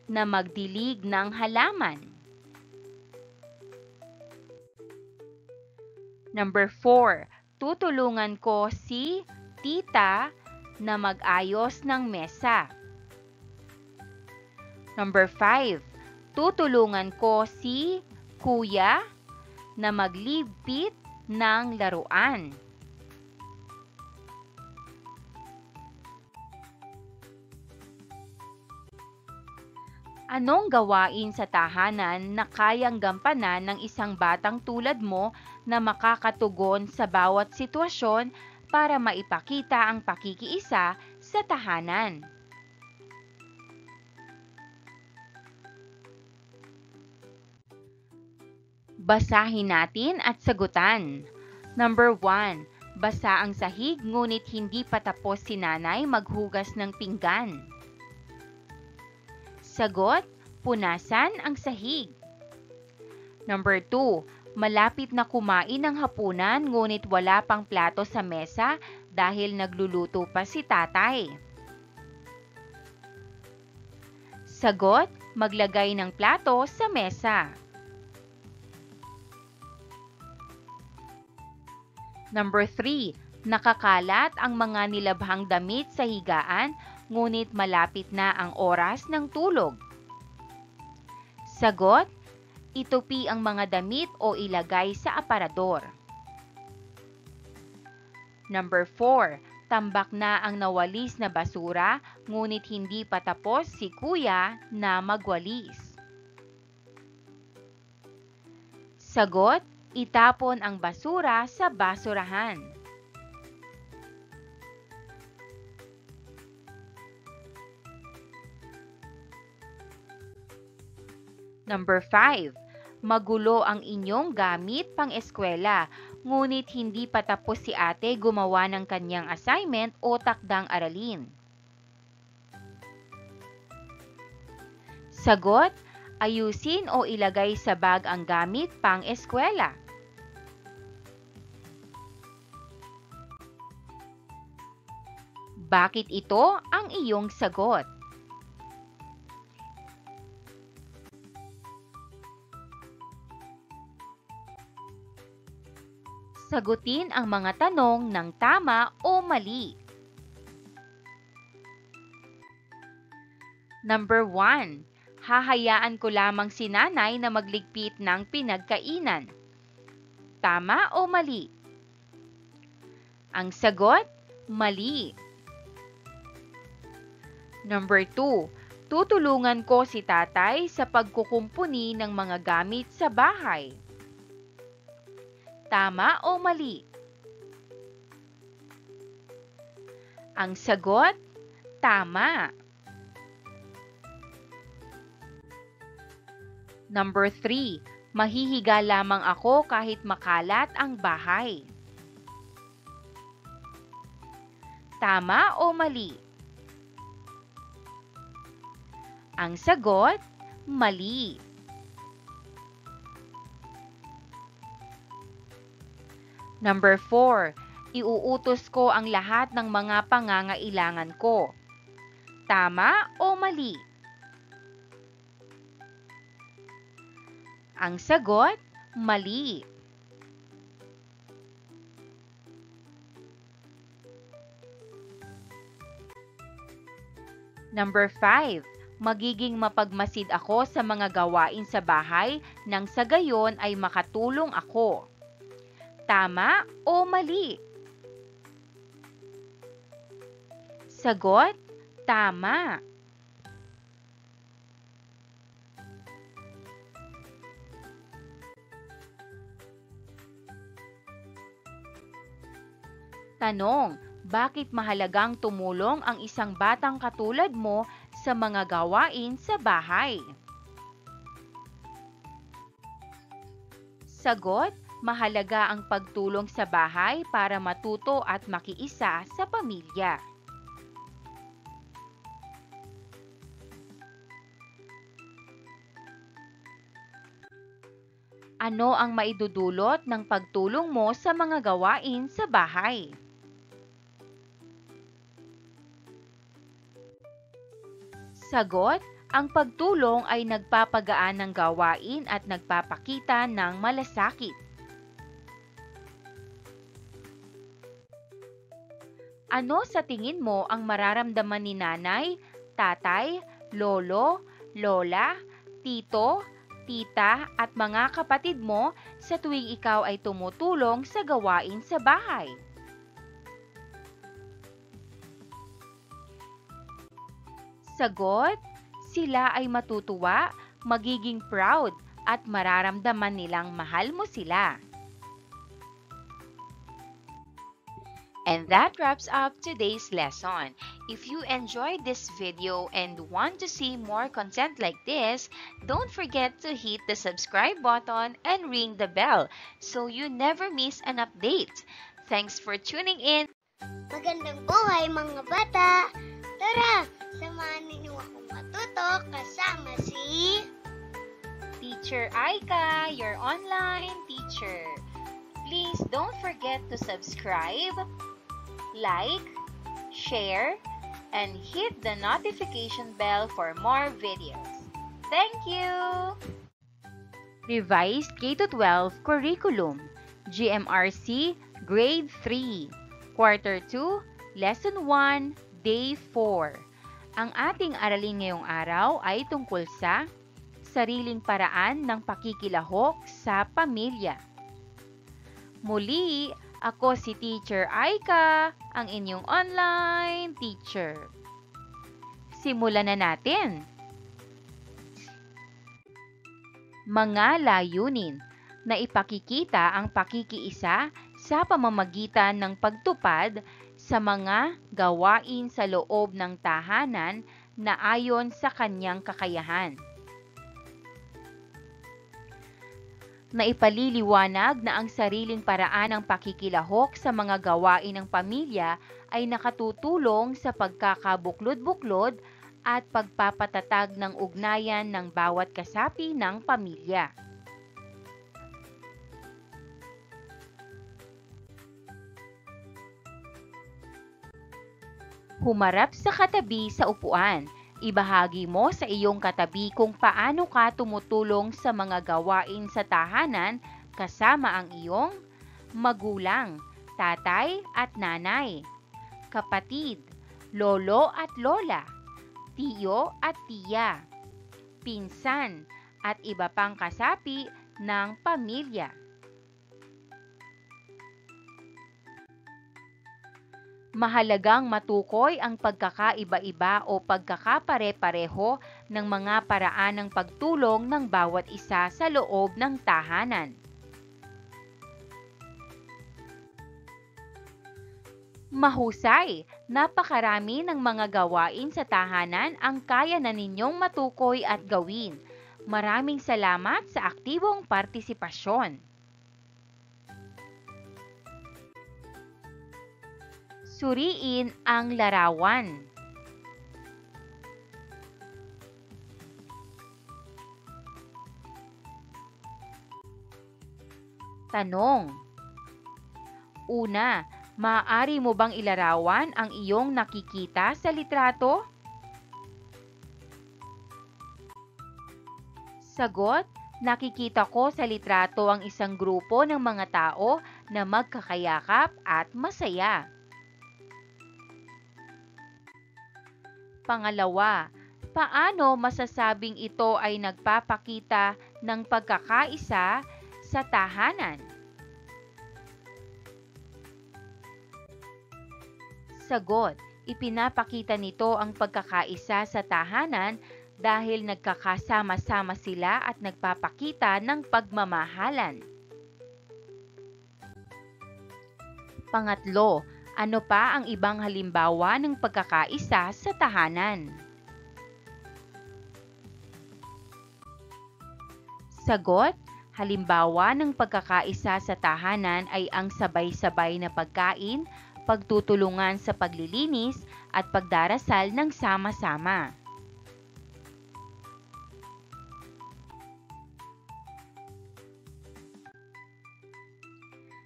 na magdilig ng halaman. Number 4. Tutulungan ko si tita na mag-ayos ng mesa. Number 5. Tutulungan ko si kuya na magligpit ng laruan. Anong gawain sa tahanan na kayang gampanan ng isang batang tulad mo na makakatugon sa bawat sitwasyon para maipakita ang pakikiisa sa tahanan? Basahin natin at sagutan. Number 1. Basa ang sahig ngunit hindi pa tapos si nanay maghugas ng pinggan. Sagot, punasan ang sahig. Number 2. Malapit na kumain ng hapunan ngunit wala pang plato sa mesa dahil nagluluto pa si tatay? Sagot, maglagay ng plato sa mesa. Number 3, nakakalat ang mga nilabhang damit sa higaan, ngunit malapit na ang oras ng tulog. Sagot, itupi ang mga damit o ilagay sa aparador. Number 4, tambak na ang nawalis na basura, ngunit hindi pa tapos si kuya na magwalis. Sagot, itapon ang basura sa basurahan. Number 5, magulo ang inyong gamit pang-eskwela, ngunit hindi pa tapos si ate gumawa ng kanyang assignment o takdang aralin. Sagot, ayusin o ilagay sa bag ang gamit pang-eskwela. Bakit ito ang iyong sagot? Sagutin ang mga tanong ng tama o mali. Number 1, hahayaan ko lamang si nanay na magligpit ng pinagkainan. Tama o mali? Ang sagot, mali. Number 2, tutulungan ko si tatay sa pagkukumpuni ng mga gamit sa bahay. Tama o mali? Ang sagot, tama. Number 3, mahihiga lamang ako kahit makalat ang bahay. Tama o mali? Ang sagot, mali. Number 4, iuutos ko ang lahat ng mga pangangailangan ko. Tama o mali? Ang sagot, mali. Number 5, magiging mapagmasid ako sa mga gawain sa bahay nang sa gayon ay makatulong ako. Tama o mali? Sagot, tama. Tanong, bakit mahalagang tumulong ang isang batang katulad mo sa mga gawain sa bahay? Sagot, mahalaga ang pagtulong sa bahay para matuto at makiisa sa pamilya. Ano ang maidudulot ng pagtulong mo sa mga gawain sa bahay? Sagot, ang pagtulong ay nagpapagaan ng gawain at nagpapakita ng malasakit. Ano sa tingin mo ang mararamdaman ni nanay, tatay, lolo, lola, tito, tita at mga kapatid mo sa tuwing ikaw ay tumutulong sa gawain sa bahay? Sagot, sila ay matutuwa, magiging proud at mararamdaman nilang mahal mo sila. And that wraps up today's lesson. If you enjoyed this video and want to see more content like this, don't forget to hit the subscribe button and ring the bell so you never miss an update. Thanks for tuning in. Magandang buhay mga bata! Tara, samahan ninyo akong matuto kasama si Teacher Aika, your online teacher. Please don't forget to subscribe, like, share, and hit the notification bell for more videos. Thank you! Revised K-12 Curriculum, GMRC Grade 3, Quarter 2, Lesson 1, Day 4. Ang ating aralin ngayong araw ay tungkol sa sariling paraan ng pakikilahok sa pamilya. Muli, ako si Teacher Aika, ang inyong online teacher. Simulan na natin. Mga layunin na ipakikita ang pakikiisa sa pamamagitan ng pagtupad sa mga gawain sa loob ng tahanan na ayon sa kanyang kakayahan. Naipaliliwanag na ang sariling paraan ng pakikilahok sa mga gawain ng pamilya ay nakatutulong sa pagkakabuklod-buklod at pagpapatatag ng ugnayan ng bawat kasapi ng pamilya. Humarap sa katabi sa upuan. Ibahagi mo sa iyong katabi kung paano ka tumutulong sa mga gawain sa tahanan kasama ang iyong magulang, tatay at nanay, kapatid, lolo at lola, tiyo at tiya, pinsan at iba pang kasapi ng pamilya. Mahalagang matukoy ang pagkakaiba-iba o pagkakapare-pareho ng mga paraan ng pagtulong ng bawat isa sa loob ng tahanan. Mahusay! Napakarami ng mga gawain sa tahanan ang kaya na ninyong matukoy at gawin. Maraming salamat sa aktibong partisipasyon. Suriin ang larawan. Tanong. Una, maaari mo bang ilarawan ang iyong nakikita sa litrato? Sagot, nakikita ko sa litrato ang isang grupo ng mga tao na magkakayakap at masaya. Pangalawa, paano masasabing ito ay nagpapakita ng pagkakaisa sa tahanan? Sagot, ipinapakita nito ang pagkakaisa sa tahanan dahil nagkakasama-sama sila at nagpapakita ng pagmamahalan. Pangatlo, ano pa ang ibang halimbawa ng pagkakaisa sa tahanan? Sagot, halimbawa ng pagkakaisa sa tahanan ay ang sabay-sabay na pagkain, pagtutulungan sa paglilinis at pagdarasal ng sama-sama.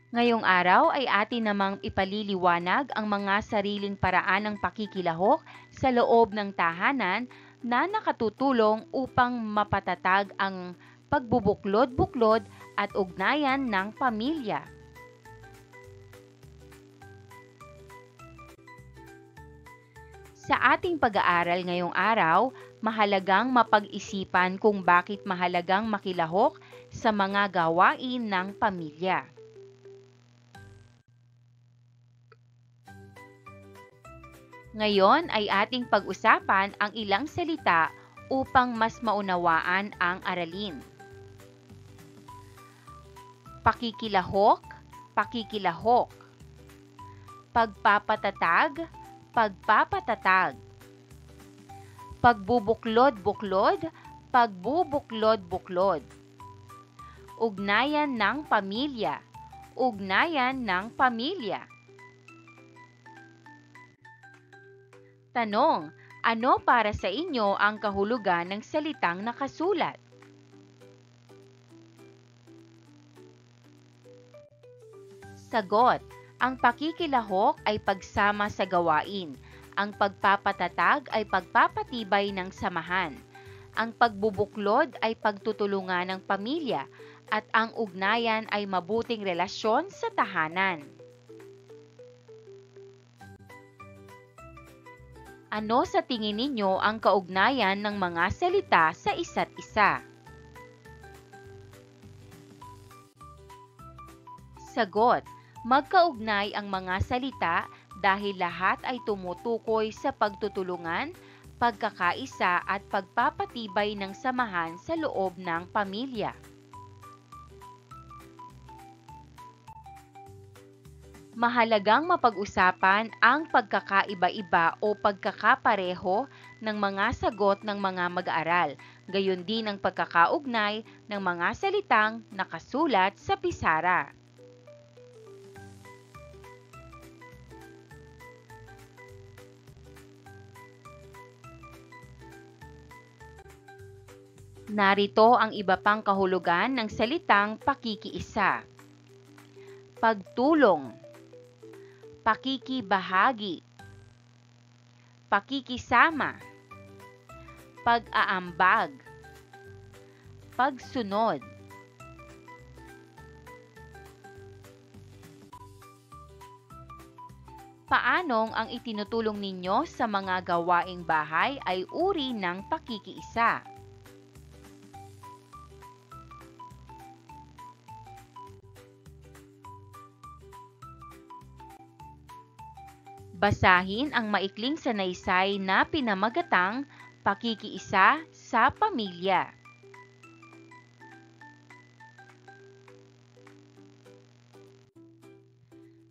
Ngayong araw ay atin namang ipaliliwanag ang mga sariling paraan ng pakikilahok sa loob ng tahanan na nakatutulong upang mapatatag ang pagbubuklod-buklod at ugnayan ng pamilya. Sa ating pag-aaral ngayong araw, mahalagang mapag-isipan kung bakit mahalagang makilahok sa mga gawain ng pamilya. Ngayon ay ating pag-usapan ang ilang salita upang mas maunawaan ang aralin. Pakikilahok, pakikilahok. Pagpapatatag, pagpapatatag. Pagbubuklod-buklod, pagbubuklod-buklod. Ugnayan ng pamilya, ugnayan ng pamilya. Tanong, ano para sa inyo ang kahulugan ng salitang nakasulat? Sagot, Ang pakikilahok ay pagsama sa gawain. Ang pagpapatatag ay pagpapatibay ng samahan. Ang pagbubuklod ay pagtutulungan ng pamilya. At ang ugnayan ay mabuting relasyon sa tahanan. Ano sa tingin ninyo ang kaugnayan ng mga salita sa isa't isa? Sagot: magkaugnay ang mga salita dahil lahat ay tumutukoy sa pagtutulungan, pagkakaisa at pagpapatibay ng samahan sa loob ng pamilya. Mahalagang mapag-usapan ang pagkakaiba-iba o pagkakapareho ng mga sagot ng mga mag-aaral, gayon din ang pagkakaugnay ng mga salitang nakasulat sa pisara. Narito ang iba pang kahulugan ng salitang pakikiisa. Pagtulong, pakikibahagi, pakikisama, pag-aambag, pagsunod. Paanong ang itinutulong ninyo sa mga gawaing bahay ay uri ng pakikiisa? Basahin ang maikling sanaysay na pinamagatang Pakikiisa sa Pamilya.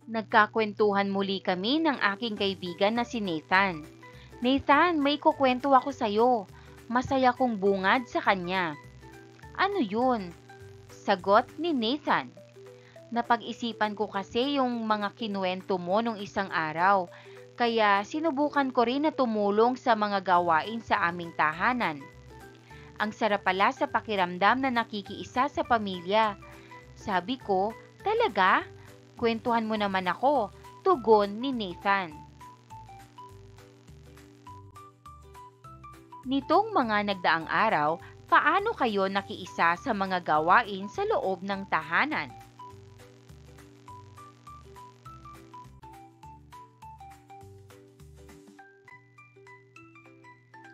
Nagkakwentuhan muli kami ng aking kaibigan na si Nathan. Nathan, may kukwento ako sa'yo. Masaya kong bungad sa kanya. Ano yun? Sagot ni Nathan. Napag-isipan ko kasi yung mga kinuwento mo nung isang araw, kaya sinubukan ko rin na tumulong sa mga gawain sa aming tahanan. Ang sarap pala sa pakiramdam na nakikiisa sa pamilya. Sabi ko, talaga? Kwentuhan mo naman ako, tugon ni Nathan. Nitong mga nagdaang araw, paano kayo nakiisa sa mga gawain sa loob ng tahanan?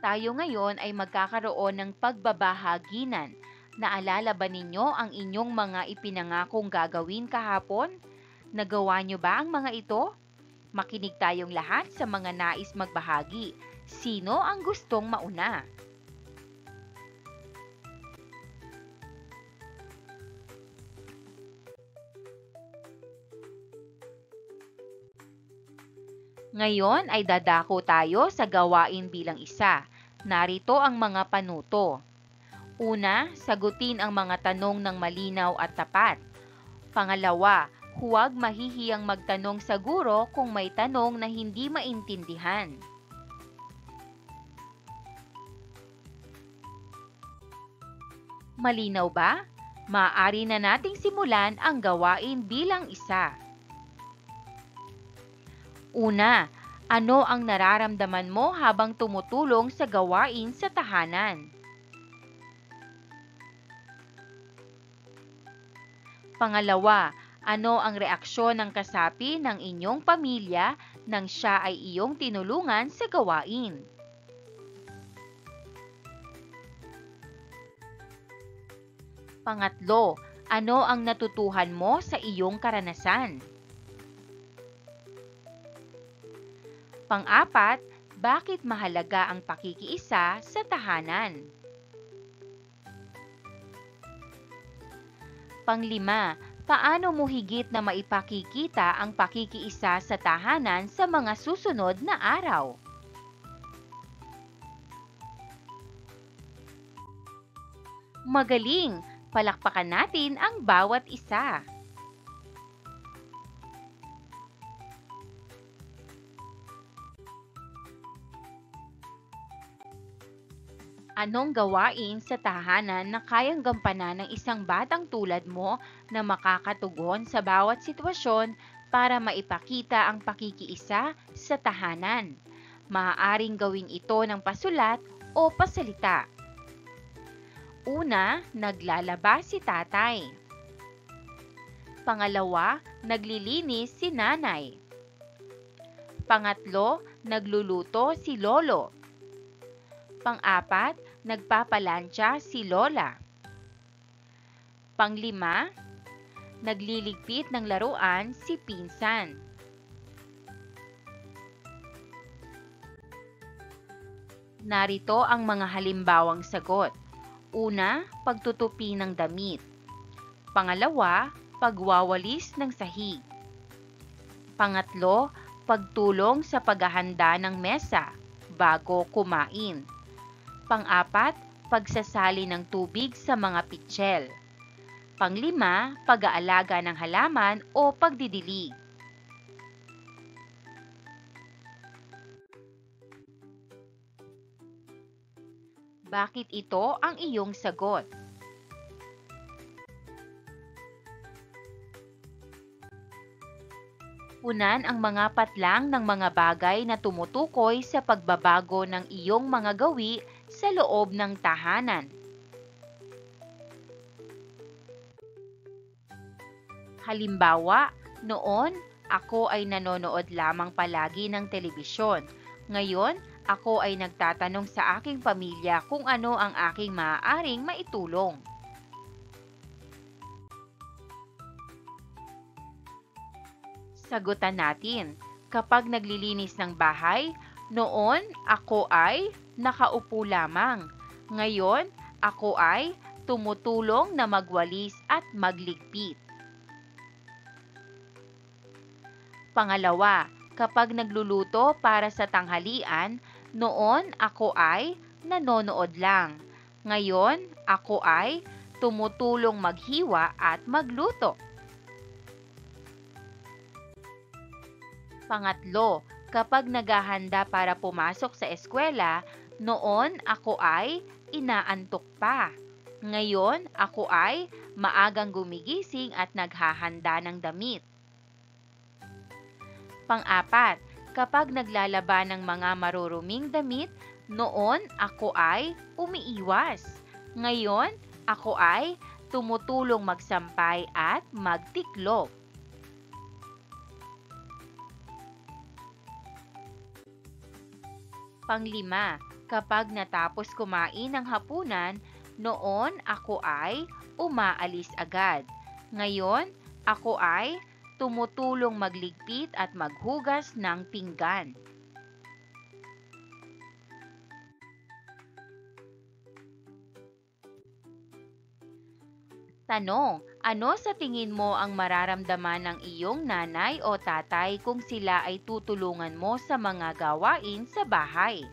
Tayo ngayon ay magkakaroon ng pagbabahaginan. Naalala ba ninyo ang inyong mga ipinangakong gagawin kahapon? Nagawa nyo ba ang mga ito? Makinig tayong lahat sa mga nais magbahagi. Sino ang gustong mauna? Ngayon ay dadako tayo sa gawain bilang isa. Narito ang mga panuto. Una, sagutin ang mga tanong ng malinaw at tapat. Pangalawa, huwag mahihiyang magtanong sa guro kung may tanong na hindi maintindihan. Malinaw ba? Maaari na nating simulan ang gawain bilang isa. Una, ano ang nararamdaman mo habang tumutulong sa gawain sa tahanan? Pangalawa, ano ang reaksyon ng kasapi ng inyong pamilya nang siya ay iyong tinulungan sa gawain? Pangatlo, ano ang natutuhan mo sa iyong karanasan? Pang-apat, bakit mahalaga ang pakikiisa sa tahanan? Pang-lima, paano mo higit na maipakikita ang pakikiisa sa tahanan sa mga susunod na araw? Magaling! Palakpakan natin ang bawat isa. Anong gawain sa tahanan na kayang gampanan ng isang batang tulad mo na makakatugon sa bawat sitwasyon para maipakita ang pakikiisa sa tahanan. Maaaring gawin ito ng pasulat o pasalita. Una, naglalaba si tatay. Pangalawa, naglilinis si nanay. Pangatlo, nagluluto si lolo. Pang-apat, nagpapalansya si lola. Panglima, nagliligpit ng laruan si pinsan. Narito ang mga halimbawang sagot. Una, pagtutupi ng damit. Pangalawa, pagwawalis ng sahig. Pangatlo, pagtulong sa paghahanda ng mesa bago kumain. Pang-apat, pagsasali ng tubig sa mga pitsyel. Panglima, pag-aalaga ng halaman o pagdidilig. Bakit ito ang iyong sagot? Punan ang mga patlang ng mga bagay na tumutukoy sa pagbabago ng iyong mga gawi sa loob ng tahanan. Halimbawa, noon, ako ay nanonood lamang palagi ng telebisyon. Ngayon, ako ay nagtatanong sa aking pamilya kung ano ang aking maaaring maitulong. Sagutan natin, kapag naglilinis ng bahay, noon ako ay nakaupo lamang. Ngayon, ako ay tumutulong na magwalis at magligpit. Pangalawa, kapag nagluluto para sa tanghalian, noon ako ay nanonood lang. Ngayon, ako ay tumutulong maghiwa at magluto. Pangatlo, kapag naghahanda para pumasok sa eskwela, noon ako ay inaantok pa. Ngayon, ako ay maagang gumigising at naghahanda ng damit. Pang-apat, kapag naglalaba ng mga maruruming damit, noon ako ay umiiwas. Ngayon, ako ay tumutulong magsampay at magtiklop. Panglima, kapag natapos kumain ng hapunan, noon ako ay umaalis agad. Ngayon, ako ay tumutulong magligpit at maghugas ng pinggan. Tanong, ano sa tingin mo ang mararamdaman ng iyong nanay o tatay kung sila ay tutulungan mo sa mga gawain sa bahay?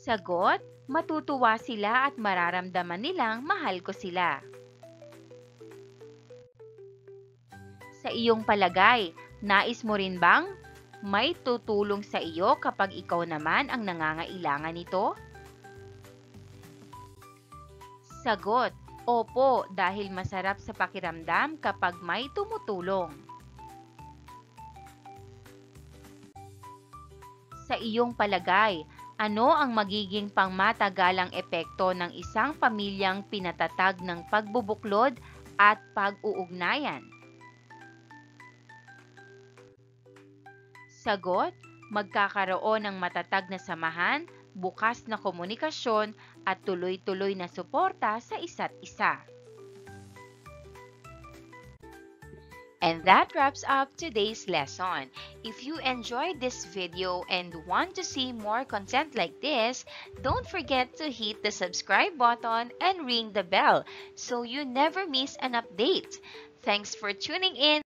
Sagot, matutuwa sila at mararamdaman nilang mahal ko sila. Sa iyong palagay, nais mo rin bang may tutulong sa iyo kapag ikaw naman ang nangangailangan nito? Sagot, opo, dahil masarap sa pakiramdam kapag may tumutulong. Sa iyong palagay, ano ang magiging pangmatagalang epekto ng isang pamilyang pinatatag ng pagbubuklod at pag-uugnayan? Sagot, magkakaroon ng matatag na samahan, bukas na komunikasyon at tuloy-tuloy na suporta sa isa't isa. And that wraps up today's lesson. If you enjoyed this video and want to see more content like this, don't forget to hit the subscribe button and ring the bell so you never miss an update. Thanks for tuning in.